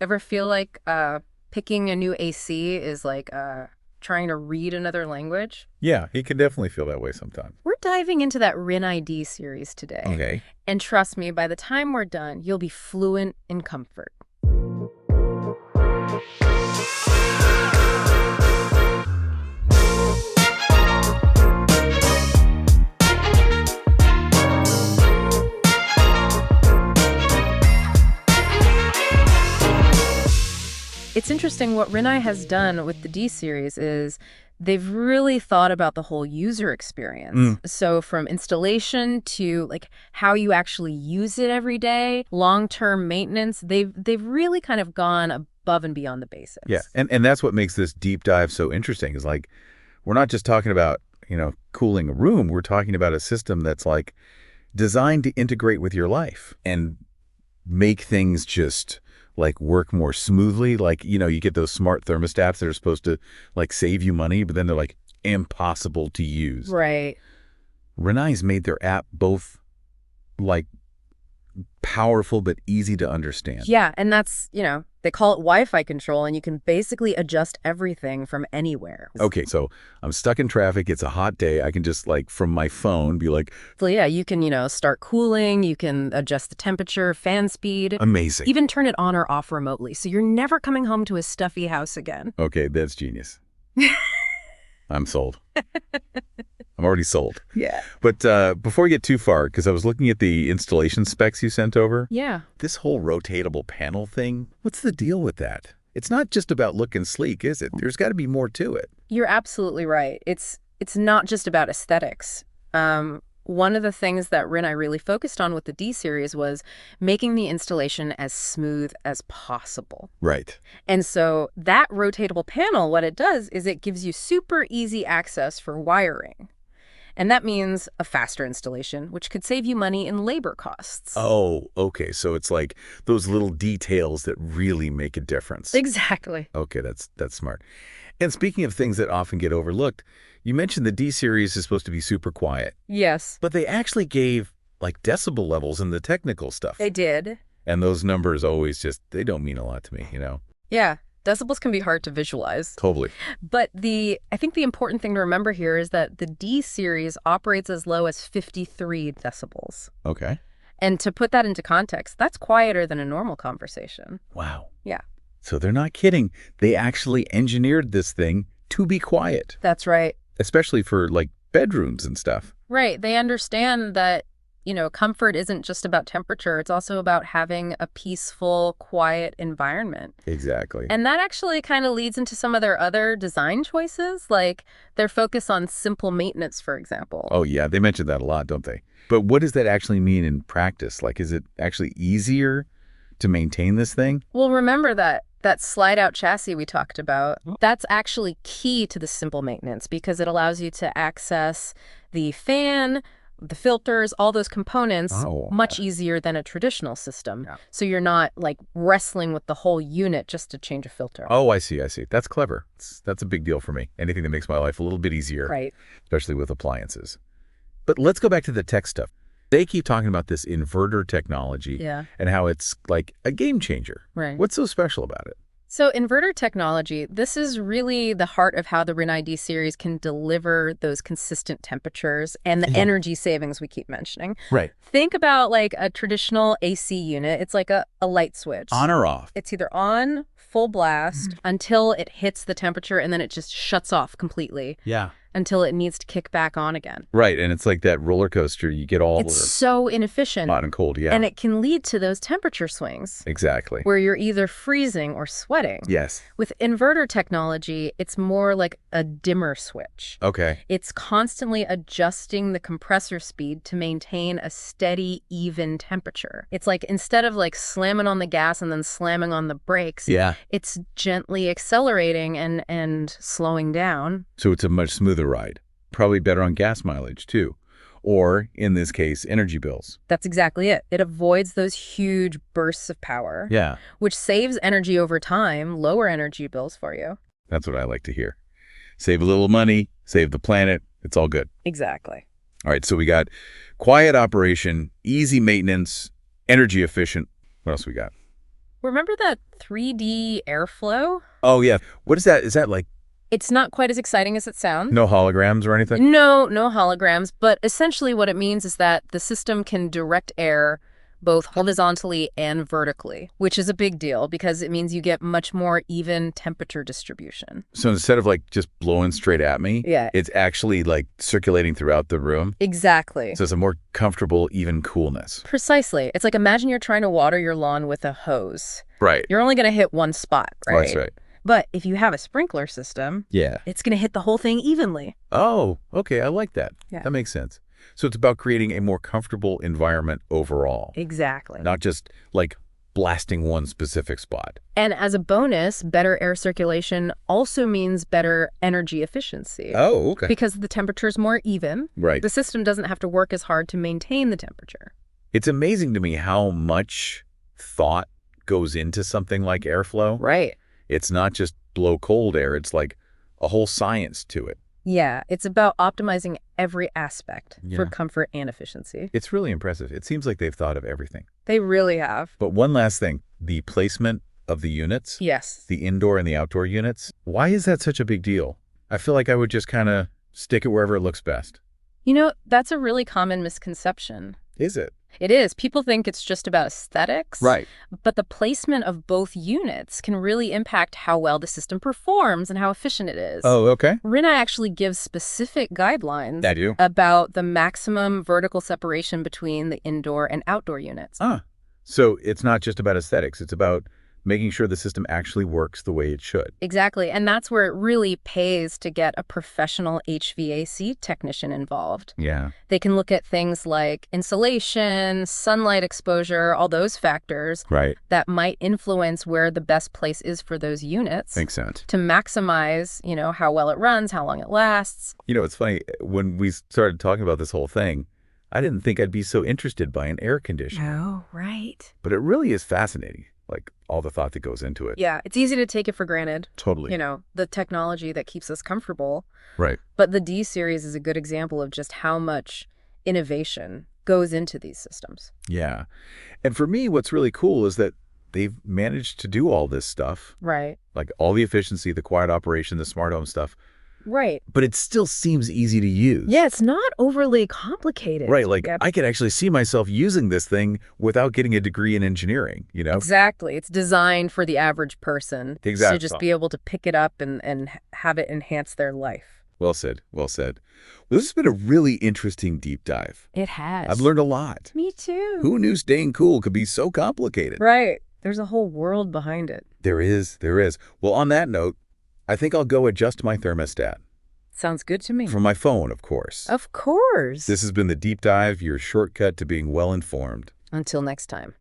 Ever feel like picking a new AC is like trying to read another language? Yeah, he can definitely feel that way sometimes. We're diving into that Rinnai D series today. Okay. And trust me, by the time we're done, you'll be fluent in comfort. It's interesting what Rinnai has done with the D series is they've really thought about the whole user experience. So from installation to like how you actually use it every day, long-term maintenance, they've really kind of gone above and beyond the basics. Yeah, and that's what makes this deep dive so interesting is like we're not just talking about, cooling a room. We're talking about a system that's like designed to integrate with your life and make things just like work more smoothly. Like, you get those smart thermostats that are supposed to like save you money, but then they're like impossible to use. Right. Rinnai's made their app both like powerful but easy to understand. Yeah, and that's, they call it Wi-Fi control, and you can basically adjust everything from anywhere. Okay, so I'm stuck in traffic. It's a hot day. I can just like from my phone be like, So yeah, you can, start cooling, you can adjust the temperature, fan speed. amazing. Even turn it on or off remotely, so you're never coming home to a stuffy house again. Okay, that's genius. I'm sold. I'm already sold. Yeah. But before we get too far, because I was looking at the installation specs you sent over. Yeah. This whole rotatable panel thing, what's the deal with that? It's not just about looking sleek, is it? There's got to be more to it. You're absolutely right. It's not just about aesthetics. One of the things that Rinnai really focused on with the D series was making the installation as smooth as possible. Right. And so that rotatable panel, what it does is it gives you super easy access for wiring. And that means a faster installation, which could save you money in labor costs. Oh, okay. So it's like those little details that really make a difference. Exactly. Okay, that's smart. And speaking of things that often get overlooked, you mentioned the D series is supposed to be super quiet. Yes. But they actually gave like decibel levels in the technical stuff. They did. And those numbers always they don't mean a lot to me, Yeah. Decibels can be hard to visualize. Totally. But I think the important thing to remember here is that the D series operates as low as 53 decibels. Okay. And to put that into context, that's quieter than a normal conversation. Wow. Yeah. So they're not kidding. They actually engineered this thing to be quiet, That's right. especially for like bedrooms and stuff. Right. They understand that, comfort isn't just about temperature. It's also about having a peaceful, quiet environment. Exactly. And that actually kind of leads into some of their other design choices, like their focus on simple maintenance, for example. Oh, yeah. They mentioned that a lot, don't they? But what does that actually mean in practice? Like, is it actually easier to maintain this thing? Well, remember that slide-out chassis we talked about, that's actually key to the simple maintenance because it allows you to access the fan, the filters, all those components much easier than a traditional system. Yeah. So you're not like wrestling with the whole unit just to change a filter. Oh, I see. That's clever. That's a big deal for me. Anything that makes my life a little bit easier, Right. especially with appliances. But let's go back to the tech stuff. They keep talking about this inverter technology Yeah. and how it's like a game changer. Right. What's so special about it? So inverter technology, this is really the heart of how the Rinnai D series can deliver those consistent temperatures and the energy savings we keep mentioning. Right. Think about like a traditional AC unit. It's like a light switch. On or off? It's either on, full blast, until it hits the temperature, and then it just shuts off completely. Yeah. Until it needs to kick back on again. Right. And it's like that roller coaster. You get all It's the so inefficient. hot and cold. Yeah. And it can lead to those temperature swings exactly. where you're either freezing or sweating. Yes. With inverter technology, it's more like a dimmer switch. Okay. It's constantly adjusting the compressor speed to maintain a steady, even temperature. It's like instead of like slamming on the gas and then slamming on the brakes, Yeah. it's gently accelerating and slowing down. So it's a much smoother ride. Probably better on gas mileage too. Or in this case, energy bills. That's exactly it. It avoids those huge bursts of power, Yeah. which saves energy over time, lower energy bills for you. That's what I like to hear. Save a little money, save the planet. It's all good. Exactly. All right. So we got quiet operation, easy maintenance, energy efficient. What else we got? Remember that 3D airflow? Oh, yeah. What is that? Is that like It's not quite as exciting as it sounds. no holograms or anything? No, no holograms, but essentially what it means is that the system can direct air both horizontally and vertically, which is a big deal because it means you get much more even temperature distribution. So instead of like just blowing straight at me, Yeah. it's actually like circulating throughout the room. Exactly. So it's a more comfortable, even coolness. Precisely. It's like imagine you're trying to water your lawn with a hose. Right. You're only going to hit one spot, Oh, right? that's right. But if you have a sprinkler system, Yeah. it's going to hit the whole thing evenly. Oh, okay. I like that. Yeah. That makes sense. So it's about creating a more comfortable environment overall, Exactly. not just like blasting one specific spot. And as a bonus, better air circulation also means better energy efficiency. Oh, okay. Because the temperature's more even, Right. the system doesn't have to work as hard to maintain the temperature. It's amazing to me how much thought goes into something like airflow. Right. It's not just blow cold air. It's like a whole science to it. Yeah, it's about optimizing every aspect for Yeah. comfort and efficiency. It's really impressive. It seems like they've thought of everything. They really have. But one last thing, the placement of the units, Yes. the indoor and the outdoor units, why is that such a big deal? I feel like I would just kind of stick it wherever it looks best. You know, that's a really common misconception. Is it? It is. People think it's just about aesthetics. Right. But the placement of both units can really impact how well the system performs and how efficient it is. Oh, okay. Rinnai actually gives specific guidelines I do. about the maximum vertical separation between the indoor and outdoor units. Ah, so it's not just about aesthetics. It's about making sure the system actually works the way it should. Exactly. And that's where it really pays to get a professional HVAC technician involved. Yeah. They can look at things like insulation, sunlight exposure, all those factors Right. that might influence where the best place is for those units Makes sense. to maximize, how well it runs, how long it lasts. You know, it's funny. When we started talking about this whole thing, I didn't think I'd be so interested by an air conditioner. Oh, right. But it really is fascinating, like all the thought that goes into it. Yeah, it's easy to take it for granted. Totally. The technology that keeps us comfortable. Right. But the D series is a good example of just how much innovation goes into these systems. Yeah. And for me, what's really cool is that they've managed to do all this stuff, Right. like all the efficiency, the quiet operation, the smart home stuff, Right. but it still seems easy to use. Yeah, it's not overly complicated. Right. Like Yeah, I could actually see myself using this thing without getting a degree in engineering, you know? exactly. It's designed for the average person Exactly. to just be able to pick it up and have it enhance their life. Well said. Well said. Well, this has been a really interesting deep dive. It has. I've learned a lot. Me too. Who knew staying cool could be so complicated? Right. There's a whole world behind it. There is. There is. Well, on that note, I think I'll go adjust my thermostat. Sounds good to me. From my phone, of course. Of course. This has been The Deep Dive, your shortcut to being well-informed. Until next time.